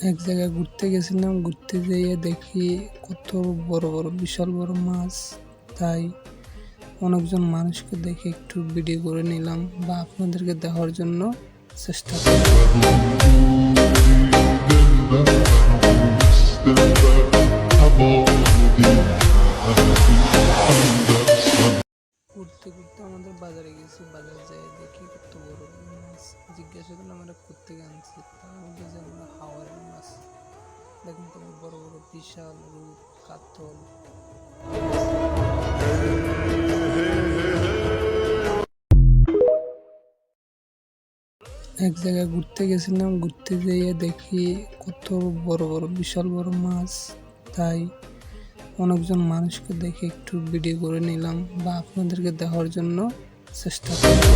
এক জায়গায় ঘুরতে গেছিলাম, ঘুরতে যেয়ে দেখি কত বড় বড় বিশাল বড় মাছ। তাই অনেকজন মানুষকে দেখে একটু ভিডিও করে নিলাম বা আপনাদেরকে দেখার জন্য চেষ্টা করলাম। ঘুরতে ঘুরতে আমাদের বাজারে গেছি, বাজারে যাই দেখি কত বড় বড় মাছ। জিজ্ঞাসা করলাম আমরা কোত্থেকে আনছি, তার মধ্যে যে আমরা হাওয়ারের মাছ। দেখুন কত বড় বড় বিশাল রূপ কাতল। এক জায়গায় ঘুরতে গেছিলাম, ঘুরতে যেয়ে দেখি কত বড় বড় বিশাল বড় মাছ। তাই অনেকজন মানুষকে দেখে একটু ভিডিও করে নিলাম বা আপনাদেরকে দেখার জন্য চেষ্টা করলাম।